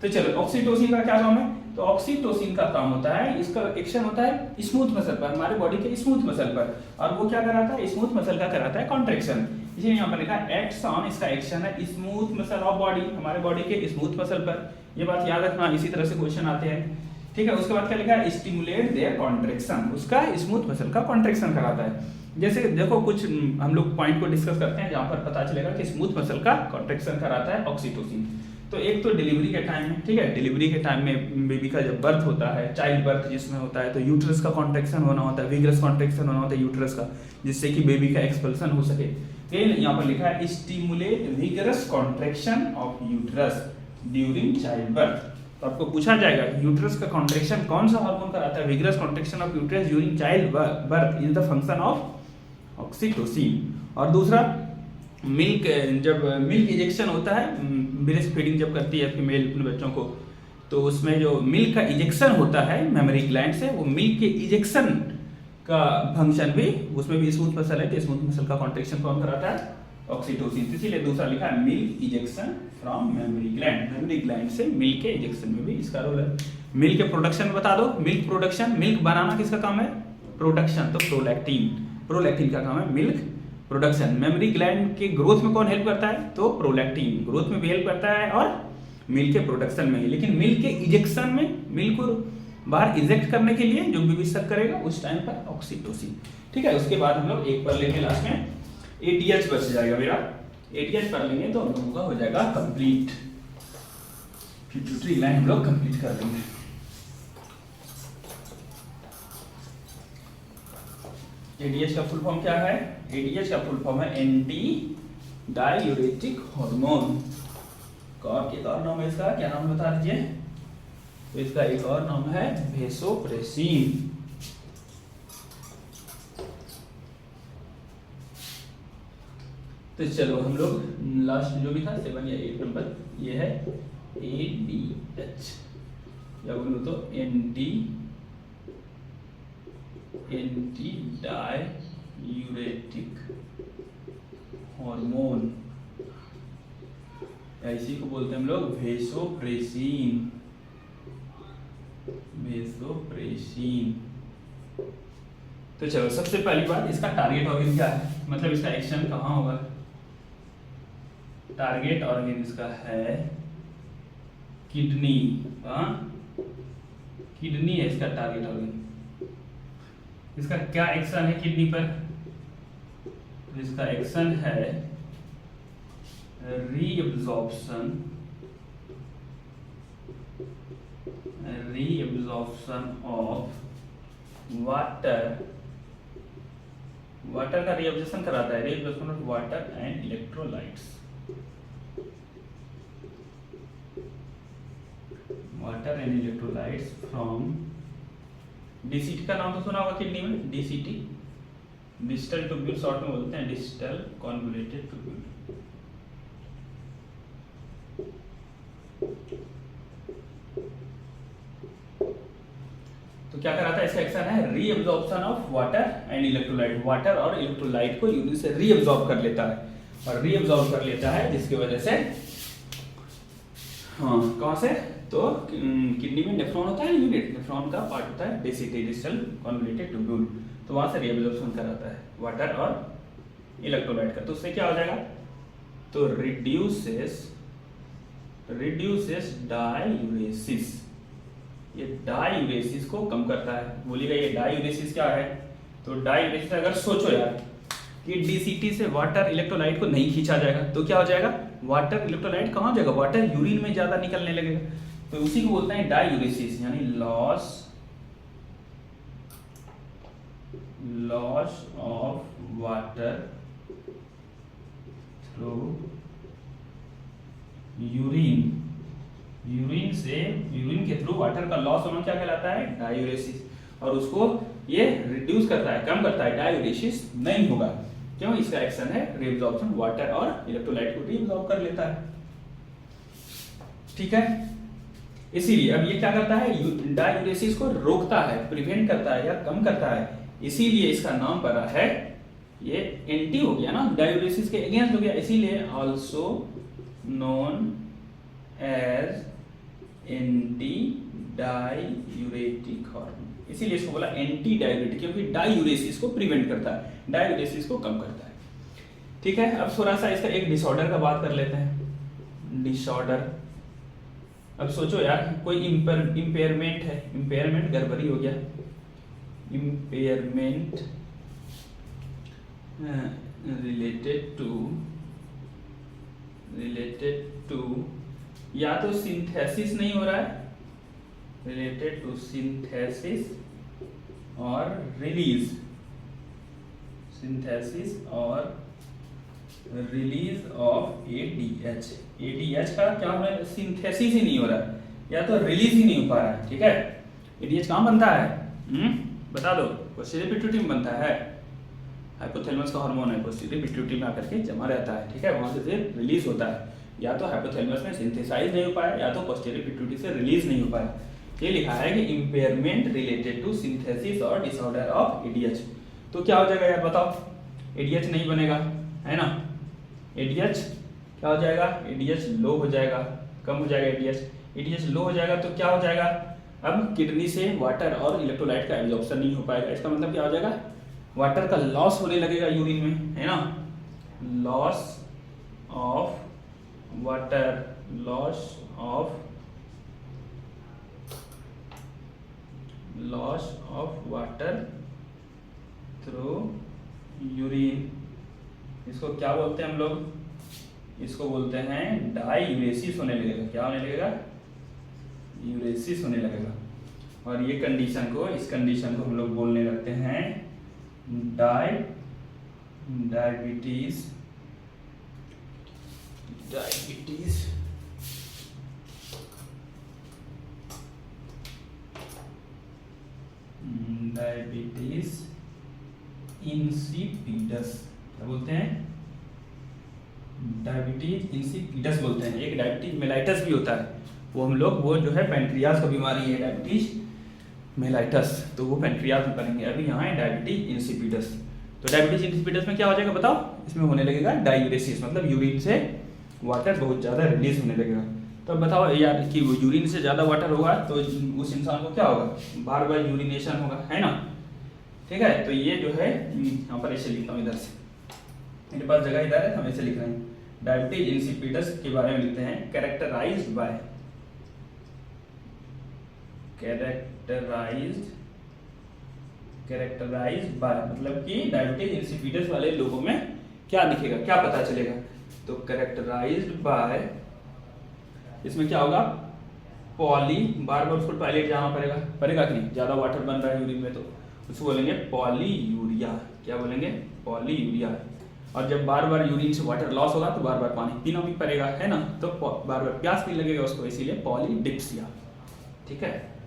तो चलो ऑक्सीटोसिन का क्या काम है, तो ऑक्सीटोसिन का काम होता है, इसका एक्शन होता है स्मूथ मसल पर, हमारे बॉडी के स्मूथ मसल पर, और वो क्या कराता है, स्मूथ मसल का कराता है कॉन्ट्रेक्शन। इसीलिए यहाँ पर लिखा है एक्ट्स ऑन, इसका एक्शन है स्मूथ मसल ऑफ बॉडी, हमारे बॉडी के स्मूथ मसल पर। ये बात याद रखना, इसी तरह से क्वेश्चन आते हैं, ठीक है। उसके बाद क्या लिखा है, स्टिमुलेट देयर कॉन्ट्रेक्शन, उसका स्मूथ मसल का कॉन्ट्रेक्शन कराता है। जैसे देखो कुछ हम लोग पॉइंट को डिस्कस करते हैं जहाँ पर पता चलेगा कि स्मूथ मसल का कॉन्ट्रेक्शन कराता है ऑक्सीटोसिन। तो एक तो डिलीवरी के टाइम में, ठीक है, डिलीवरी के टाइम में बेबी का जब बर्थ होता है, चाइल्ड बर्थ जिसमें होता है, तो यूट्रस का कॉन्ट्रेक्शन होना होता है, विग्रस कॉन्ट्रेक्शन होना होता है यूट्रस का, जिससे कि बेबी का एक्सपल्सन हो सके। यहाँ पर लिखा है stimulate vigorous contraction of uterus during child birth. तो आपको पूछा जाएगा कि यूट्रस का कॉन्ट्रेक्शन कौन सा हार्मोन कराता है, vigorous contraction of uterus during child birth is the function of oxytocin. और दूसरा मिल्क, जब मिल्क इंजेक्शन होता है, ब्रेस्ट फीडिंग जब करती है फीमेल अपने बच्चों को, तो उसमें जो मिल्क का इंजेक्शन होता है मेमोरी ग्लैंड से, वो मिल्क के इंजेक्शन का फंक्शन भी, उसमें भी स्मूथ मसल है, तो स्मूथ मसल का कॉन्ट्रेक्शन कौन कराता है, ऑक्सीटोसिन। इसीलिए दूसरा लिखा है milk injection from memory gland, memory gland से मिल्क के इंजेक्शन में भी इसका रोल है। मिल्क के प्रोडक्शन बता दो, मिल्क प्रोडक्शन, मिल्क बनाना किसका काम है, प्रोडक्शन, तो प्रोलैक्टिन, प्रोलैक्टिन का काम है मिल्क प्रोडक्शन। मेमोरी ग्लैंड के ग्रोथ में कौन हेल्प करता है, तो प्रोलैक्टिन ग्रोथ में भी हेल्प करता है और मिल्क के प्रोडक्शन में। लेकिन मिल्क के इंजेक्शन में, मिल्क को बाहर इजेक्ट करने के लिए जो बेबी सक करेगा उस टाइम पर ऑक्सीटोसिन, ठीक है। उसके बाद हम लोग एक पढ़ लेंगे लास्ट में, ADH बच जाएगा मेरा, ADH पढ़ लेंगे तो हम लोगों का हो जाएगा कंप्लीट, पिट्यूटरी ग्लैंड हम लोग कंप्लीट कर लेंगे। ADH का फुल फॉर्म क्या है, ADH का फुल फॉर्म है एंटी डायूरेटिक हार्मोन। और एक और नाम है इसका, क्या नाम बता दीजिए, तो इसका एक और नाम है वेसोप्रेसिन। तो चलो हम लोग लास्ट जो भी था 7 या 8 नंबर, ये है ADH, या बोलो तो एंटी डायूरेटिक हार्मोन, इसी को बोलते हैं हम लोग वेसोप्रेसिन, वेसोप्रेसिन। तो चलो सबसे पहली बात, इसका टारगेट ऑर्गन क्या है, मतलब इसका एक्शन कहाँ होगा, टारगेट ऑर्गन इसका है किडनी, किडनी है इसका टारगेट ऑर्गन। इसका क्या एक्शन है किडनी पर, तो इसका एक्शन है रीअब्जॉर्प्शन ऑफ वाटर, वाटर का रीअब्जॉर्प्शन कराता है, reabsorption of water and electrolytes, water and electrolytes from, DCT का नाम तो सुना होगा किडनी में, DCT डिस्टल ट्यूब्यूल, शॉर्ट में बोलते हैं डिस्टल कॉन्वोल्यूटेड ट्यूब्यूल। तो क्या कराता है, इसका एक्शन है reabsorption of water and electrolyte, water और इलेक्ट्रोलाइट को यूरिन से रीअब्जॉर्ब कर लेता है, और रीअब्जॉर्ब कर लेता है जिसकी वजह से, हाँ कहाँ से, तो किडनी में नेफ्रॉन होता है, यूनिट नेफ्रॉन का पार्ट होता है DCT डिस्टल कॉन्वोल्यूटेड ट्यूब्यूल, तो वहां से रीअब्जॉर्प्शन कराता है वाटर और इलेक्ट्रोलाइट का। तो उससे क्या हो जाएगा, तो रिड्यूसेस डायूरेसिस, ये डायूरेसिस को कम करता है। बोलिएगा ये डायूरेसिस क्या है, तो डायूरेसिस अगर सोचो यार कि DCT से वाटर इलेक्ट्रोलाइट को नहीं खींचा जाएगा तो क्या हो जाएगा, वाटर इलेक्ट्रोलाइट कहाँ हो जाएगा, वाटर यूरिन में ज्यादा निकलने लगेगा, तो उसी को बोलते हैं डायूरेसिस, यानी loss loss of water through urine, urine के थ्रू वाटर का लॉस होना क्या कहलाता है? डायूरेसिस। और उसको ये रिड्यूस करता है, कम करता है, डायूरेसिस नहीं होगा। क्यों? इसका एक्शन है रीअब्जॉर्प्शन, वाटर और इलेक्ट्रोलाइट को रीअब्जॉर्ब कर लेता है। ठीक है, इसीलिए अब ये क्या करता है? डायूरेसिस को रोकता है, प्रिवेंट करता है या कम करता है, इसीलिए इसका नाम पड़ा है, ये एंटी हो गया ना, डायूरेसिस के अगेंस्ट हो गया, इसीलिए also known as antidiuretic hormone, इसीलिए इसको बोला एंटी डायूरेटिक, क्योंकि डायूरेसिस को प्रिवेंट करता है, डायूरेसिस को कम करता है। ठीक है, अब थोड़ा सा इसका एक डिसऑर्डर का बात कर लेते हैं। डिसऑर्डर, अब सोचो यार, कोई इम्पेयरमेंट है, इम्पेयरमेंट गड़बड़ी हो गया, इम्पेयरमेंट रिलेटेड टू या तो सिंथेसिस नहीं हो रहा है, रिलेटेड टू सिंथेसिस और रिलीज, सिंथेसिस और रिलीज ऑफ एडीएच, एडीएच का क्या हो रहा है? सिंथेसिस ही नहीं हो रहा है या तो रिलीज ही नहीं हो पा रहा है। ठीक है, एडीएच कहाँ बनता है? बता दो। पोस्टीरियर पिट्यूटरी में बनता है, हाइपोथैलेमस का हार्मोन है, पोस्टीरियर पिट्यूटरी में आकर के जमा रहता है। ठीक है, वहां से फिर रिलीज होता है, या तो हाइपोथैलेमस में सिंथेसाइज नहीं हो पाया या तो पोस्टीरियर पिट्यूटरी से रिलीज नहीं हो पाया। ये लिखा है कि इम्पेयरमेंट रिलेटेड टू सिंथेसिस और डिसऑर्डर ऑफ एडीएच। तो क्या हो जाएगा यार बताओ? एडीएच नहीं बनेगा, है ना? एडीएच क्या हो जाएगा? एडीएच लो हो जाएगा, कम हो जाएगा एडीएच। एडीएच लो हो जाएगा तो क्या हो जाएगा? अब किडनी से वाटर और इलेक्ट्रोलाइट का एब्जॉर्प्शन नहीं हो पाएगा। इसका मतलब क्या हो जाएगा? वाटर का लॉस होने लगेगा यूरिन में, है ना? Loss of water, loss of water through urine, इसको क्या बोलते हैं हम लोग? इसको बोलते हैं डायूरेसिस होने लगेगा। क्या होने लगेगा? यूरेसिस होने लगेगा। और ये कंडीशन को, इस कंडीशन को हम लोग बोलने लगते हैं डायबिटीज इंसिपिडस। क्या बोलते हैं? डायबिटीज इंसिपिडस बोलते हैं। एक डायबिटीज मेलाइटस भी होता है, वो हम लोग, वो जो है पेंक्रियाज का बीमारी है, डायबिटीज मेलाइटस, तो वो पेंक्रियाज में करेंगे। अभी यहाँ है डायबिटीज इंसिपिडस। तो डायबिटीज इंसिपिडस में क्या हो जाएगा बताओ? इसमें होने लगेगा डायूरेसिस, मतलब यूरिन से वाटर बहुत ज़्यादा रिलीज होने लगेगा। तो बताओ यार कि वो यूरिन से ज़्यादा वाटर होगा तो उस इंसान को क्या होगा? बार बार यूरिनेशन होगा, है ना? ठीक है, तो ये जो है यहाँ पर ऐसे लिखता हूँ, इधर से मेरे पास जगह इधर है, हम ऐसे लिख रहे हैं। डायबिटीज इंसिपिडस के बारे में लिखते हैं कैरेक्टराइज्ड बाय, मतलब कि डायबिटीज इंसिपिडस वाले लोगों में क्या दिखेगा, क्या पता चलेगा? तो कैरेक्टराइज्ड बाय, इसमें क्या होगा? पॉली, बार बार उसको टॉयलेट जाना पड़ेगा कि नहीं? ज्यादा वाटर बन रहा है यूरिन में तो उसको बोलेंगे पॉलीयूरिया। क्या बोलेंगे? पॉलीयूरिया। और जब बार बार यूरिन से वाटर लॉस होगा तो बार बार पानी पीना भी पड़ेगा, है ना? तो बार बार प्यास भी लगेगा उसको, इसीलिए पॉलीडिप्सिया। ठीक है,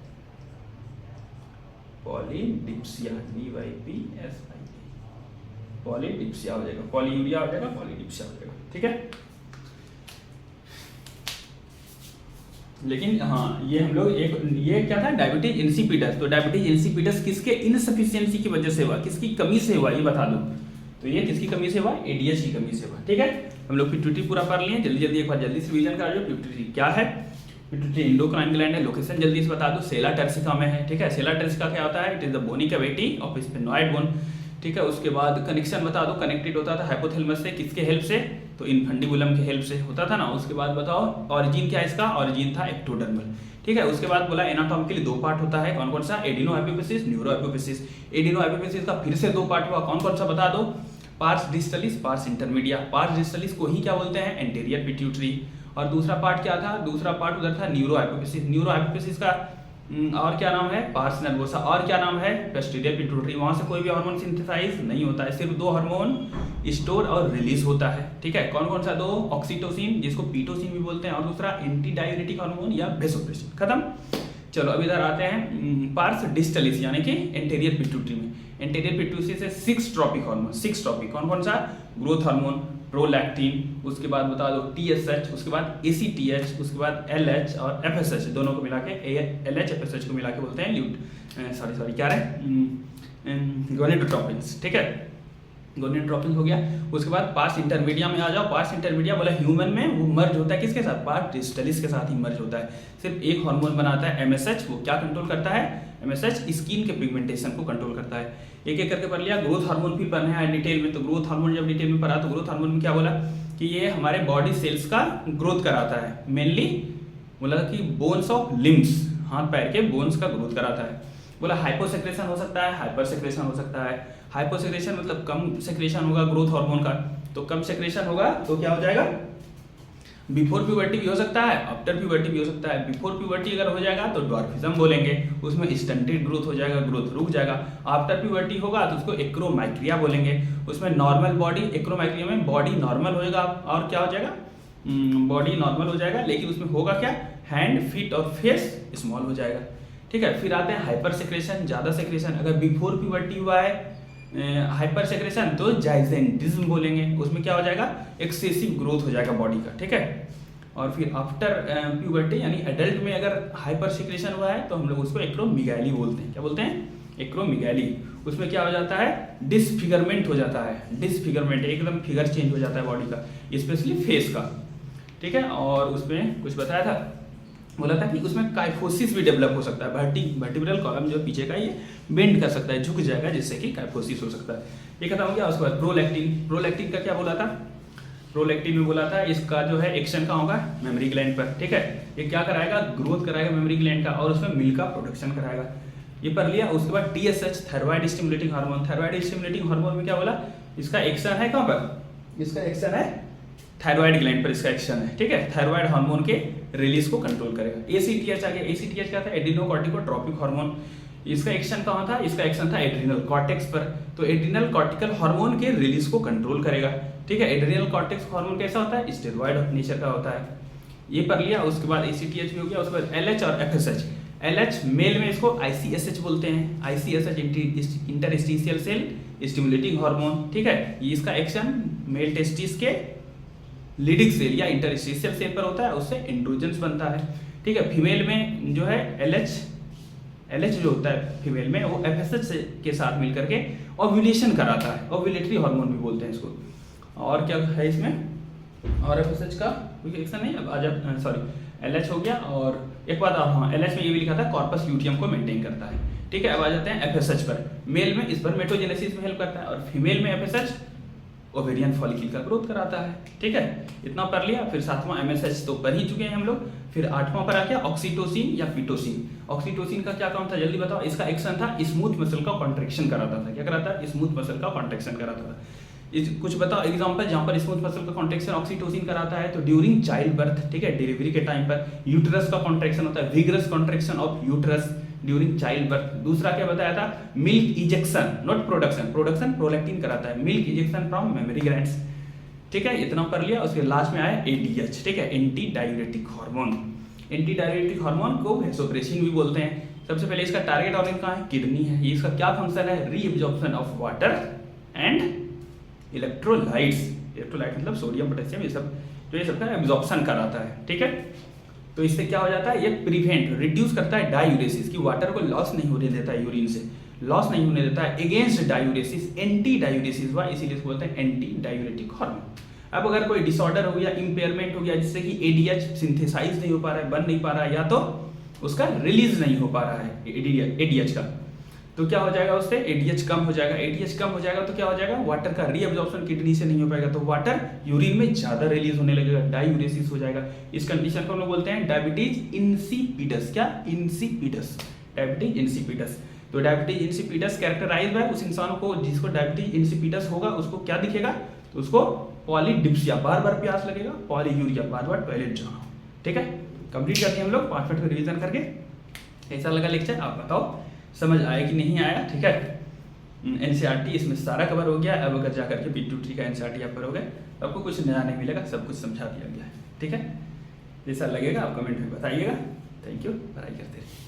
पॉलीडिप्सिया, DYPSIA, पॉलीडिप्सिया हो जाएगा, पॉलीयूरिया हो जाएगा, पॉलीडिप्सिया हो जाएगा। ठीक है, लेकिन हाँ ये हम लोग ये क्या था? Diabetes insipidus. तो डायबिटीज इंसिपिडस किसके इनसफिशियंसी की वजह से हुआ, किसकी कमी से हुआ, ये बता दो। तो ये किसकी कमी से हुआ? एडीएच की कमी से हुआ। ठीक है, हम लोग पिट्यूटरी पूरा पढ़ लिए, जल्दी जल्दी एक बार जल्दी से रिवीजन कर लो। पिट्यूटरी क्या है? पिट्यूटरी इंडोक्राइन ग्लैंड है। लोकेशन जल्दी से बता दो, सेला टर्सिका में है। ठीक है, सेला टर्सिका क्या होता है? It is the bony cavity of sphenoid bone. ठीक है, उसके बाद कनेक्शन बता दो, कनेक्टेड होता था हाइपोथैलेमस से, किसके हेल्प से? तो इनफंडिबुलम के हेल्प से होता था ना। उसके बाद बताओ ऑरिजिन क्या है इसका? ऑरिजिन था एक्टोडर्मल। ठीक है, उसके बाद बोला एनाटॉमिकली दो पार्ट होता है, कौन कौन सा? Adeno hypophysis, neuro hypophysis. Adeno hypophysis का फिर से दो पार्ट हुआ, कौन कौन सा बता दो? Parse distalis, pars intermedia. Pars distalis को ही क्या बोलते हैं? Anterior pituitary. और दूसरा पार्ट क्या था? दूसरा पार्ट उधर था न्यूरो हाइपोफिसिस। न्यूरो हाइपोफिसिस का और क्या नाम है, पार्स नर्वोसा, और क्या नाम है, पोस्टीरियर पिट्यूटरी। वहाँ से कोई भी हार्मोन सिंथेसाइज नहीं होता है, सिर्फ 2 हार्मोन स्टोर और रिलीज होता है। ठीक है, कौन कौन सा 2, ऑक्सीटोसिन जिसको पीटोसिन भी बोलते हैं, और दूसरा एंटी डाययूरेटिक हार्मोन या वेसोप्रेसिन। खत्म। चलो अब इधर आते हैं पार्स डिस्टलिस यानी कि एंटीरियर पिट्यूटरी में। एंटीरियर पिट्यूटरी से 6 ट्रॉपिक हार्मोन, 6 ट्रॉपिक, कौन कौन सा, ग्रोथ हार्मोन, प्रोलैक्टिन, उसके बाद बता दो TSH, उसके बाद ACTH, उसके बाद LH और FSH, दोनों को मिला के LH FSH को मिला के बोलते हैं सॉरी क्या रहे, गोनेडोट्रोपिन्स। ठीक है, गोनेडोट्रोपिन्स हो गया। उसके बाद पार्स इंटरमीडिया में आ जाओ। पार्स इंटरमीडिया बोला ह्यूमन में वो मर्ज होता है किसके साथ, पार्स डिस्टलिस के साथ ही मर्ज होता है। सिर्फ एक हार्मोन बनाता है MSH, वो क्या कंट्रोल करता है, MSH स्किन के पिगमेंटेशन को कंट्रोल करता है। एक एक करके पढ़ लिया। ग्रोथ हार्मोन भी पढ़ना है डिटेल में, तो ग्रोथ हार्मोन जब डिटेल में पढ़ा तो ग्रोथ हार्मोन में क्या बोला कि ये हमारे बॉडी सेल्स का ग्रोथ कराता है, मेनली बोला कि बोन्स ऑफ लिम्स, हाथ पैर के बोन्स का ग्रोथ कराता है। बोला हाइपोसेक्रेशन हो सकता है, हाइपर सेक्रेशन हो सकता है। हाइपोसेक्रेशन मतलब कम सेक्रेशन होगा ग्रोथ हार्मोन का, तो कम सेक्रेशन होगा तो क्या हो जाएगा, बिफोर प्यूबर्टी भी हो सकता है, आफ्टर प्यूबर्टी भी हो सकता है। बिफोर प्यूबर्टी अगर हो जाएगा तो ड्वार्फिज्म बोलेंगे, उसमें स्टंटेड ग्रोथ हो जाएगा, ग्रोथ रुक जाएगा। आफ्टर प्यूबर्टी होगा तो उसको एक्रोमाइक्रिया बोलेंगे, उसमें नॉर्मल बॉडी, एक्रोमाइक्रिया में बॉडी नॉर्मल होएगा और क्या हो जाएगा, बॉडी नॉर्मल हो जाएगा, लेकिन उसमें होगा क्या, हैंड, फीट और फेस स्मॉल हो जाएगा। ठीक है, फिर आते हैं हाइपर सेक्रेशन, ज़्यादा सेक्रेशन। अगर बिफोर प्यूबर्टी हुआ है हाइपर सेक्रेशन तो जाइजेंटिज्म बोलेंगे, उसमें क्या हो जाएगा, एक्सेसिव ग्रोथ हो जाएगा बॉडी का। ठीक है, और फिर आफ्टर प्यूबर्टी यानी एडल्ट में अगर हाइपर सेक्रेशन हुआ है तो हम लोग उसको एक्रोमिगैली बोलते हैं। क्या बोलते हैं, एक्रोमिगैली। उसमें क्या हो जाता है, डिसफिगरमेंट हो जाता है, डिसफिगरमेंट, एकदम फिगर चेंज हो जाता है बॉडी का, स्पेशली फेस का। ठीक है, और उसमें कुछ बताया था, बोला था कि उसमें काइफोसिस भी डेवलप हो सकता है, वर्टिब्रल कॉलम जो पीछे का ये बेंड कर सकता है, झुक जाएगा, जिससे कि काइफोसिस हो सकता है। ये खत्म हो गया। उसके बाद प्रोलैक्टिन, प्रोलैक्टिन का क्या बोला था, प्रोलैक्टिन में बोला था इसका जो है एक्शन कहाँ होगा, मेमोरी ग्लैंड पर। ठीक है, ये क्या कराएगा, ग्रोथ कराएगा मेमोरी ग्लैंड का, और उसमें मिल्क का प्रोडक्शन कराएगा। ये पढ़ लिया। उसके बाद TSH, thyroid stimulating hormone. Thyroid stimulating hormone में क्या बोला, इसका एक्शन है कहाँ पर, इसका एक्शन है थायराइड ग्लैंड पर, इसका एक्शन है। ठीक है, थायराइड हार्मोन के रिलीज को कंट्रोल करेगा। ACTH आ गया। ACTH क्या था, एड्रीनोकॉर्टिकोट्रोपिक हार्मोन। इसका एक्शन कहाँ था, इसका एक्शन था एड्रिनल कॉर्टेक्स पर, तो एड्रिनल कॉर्टिकल हार्मोन के रिलीज को कंट्रोल करेगा। ठीक है, एड्रिनल कॉर्टेक्स हार्मोन कैसा होता है, स्टेरॉइड नेचर का होता है। ये पढ़ लिया। उसके बाद ACTH भी हो गया। उसके बाद LH और FSH। LH मेल में इसको ICSH बोलते हैं, ICSH interstitial cell stimulating hormone. ठीक है, ये इसका एक्शन मेल टेस्टिस के लीडिंग सेल या इंटरस्टिशियल सेल पर होता है, उससे एंड्रोजन्स बनता है। ठीक है, फीमेल में जो है LH जो होता है फीमेल में, वो FSH के साथ मिलकर के ओव्यूलेशन कराता है, ओव्यूलेटरी हार्मोन भी बोलते हैं इसको। और क्या है इसमें, और FSH का कोई एक्शन नहीं। अब आ जा, सॉरी, LH हो गया। और एक बात हाँ, LH में ये भी लिखा था कॉर्पस ल्यूटियम को मेंटेन करता है। ठीक है, अब आ जाते हैं FSH पर। मेल में स्पर्मेटोजेनेसिस में हेल्प करता है, और फीमेल में FSH ओवेरियन फॉलिकल का ग्रोथ कराता है। ठीक है, इतना पढ़ लिया। फिर 7वां MSH तो पढ़ ही चुके हैं हम लोग। फिर 8वां पर आ गया ऑक्सीटोसिन या पीटोसिन। ऑक्सीटोसिन का क्या काम था, जल्दी बताओ। इसका एक्शन था स्मूथ मसल का कॉन्ट्रैक्शन कराता था। क्या कराता है, स्मूथ मसल का कॉन्ट्रैक्शन कराता था। कुछ बताओ एग्जांपल जहां पर स्मूथ मसल का कॉन्ट्रैक्शन ऑक्सीटोसिन कराता है, तो ड्यूरिंग चाइल्ड बर्थ। ठीक है, डिलीवरी के टाइम पर यूटरस का कॉन्ट्रैक्शन होता है, vigorous contraction of uterus during child birth. दूसरा क्या बताया था, milk ejection, not production, production prolactin कराता है, milk ejection from mammary glands. ठीक है, इतना पढ़ लिया। उसके लास्ट में आया ADH। ठीक है, anti diuretic hormone. Anti diuretic hormone को वेसोप्रेसिन भी बोलते हैं। सबसे पहले इसका टारगेट ऑर्गन कहाँ है, किडनी है। ये इसका क्या फंक्शन है, reabsorption of water and electrolytes. Electrolyte मतलब सोडियम पोटेशियम, ये सब जो ये सबका एब्जॉर्प्शन कराता है। ठीक है, तो इससे क्या हो जाता है, ये प्रिवेंट रिड्यूस करता है डायूरेसिस, की वाटर को लॉस नहीं होने देता है, यूरिन से लॉस नहीं होने देता है, अगेंस्ट डायूरेसिस, एंटी डायूरेसिस हुआ, इसीलिए इसको बोलते हैं एंटी डायूरेटिक हार्मोन। अब अगर कोई डिसऑर्डर हो गया, इंपेयरमेंट हो गया, जिससे कि ADH सिंथेसाइज नहीं हो पा रहा है, बन नहीं पा रहा है, या तो उसका रिलीज नहीं हो पा रहा है ADH का, तो क्या हो जाएगा, उससे ADH कम हो जाएगा। ADH कम हो जाएगा तो क्या हो जाएगा, वाटर का रीअब्जॉर्प्शन किडनी से नहीं हो पाएगा, तो वाटर यूरिन में ज्यादा रिलीज होने लगेगा, डायूरेसिस हो जाएगा। इस कंडीशन को हम लोग बोलते हैं डायबिटीज इंसिपिडस। क्या, इंसिपिडस, डायबिटीज इंसिपिडस। तो डायबिटीज इंसिपिडस कैरेक्टराइज बाय, उस इंसान को जिसको डायबिटीज इंसिपिडस होगा उसको क्या दिखेगा, तो उसको पॉलीडिप्सिया, बार बार प्यास लगेगा, पॉलीयूरिया, बार बार टॉयलेट जाना। ठीक है, कंप्लीट करते हैं हम लोग 5 मिनट का रिवीजन करके। कैसा लगा लेक्चर आप बताओ, समझ आया कि नहीं आया? ठीक है, एनसीईआरटी इसमें सारा कवर हो गया। अब अगर जाकर के P2T का एनसीईआरटी आप करोगे तो आपको कुछ नया नहीं मिलेगा, सब कुछ समझा दिया गया है। ठीक है, जैसा लगेगा आप कमेंट में बताइएगा। थैंक यू, पढ़ाई करते रहिए।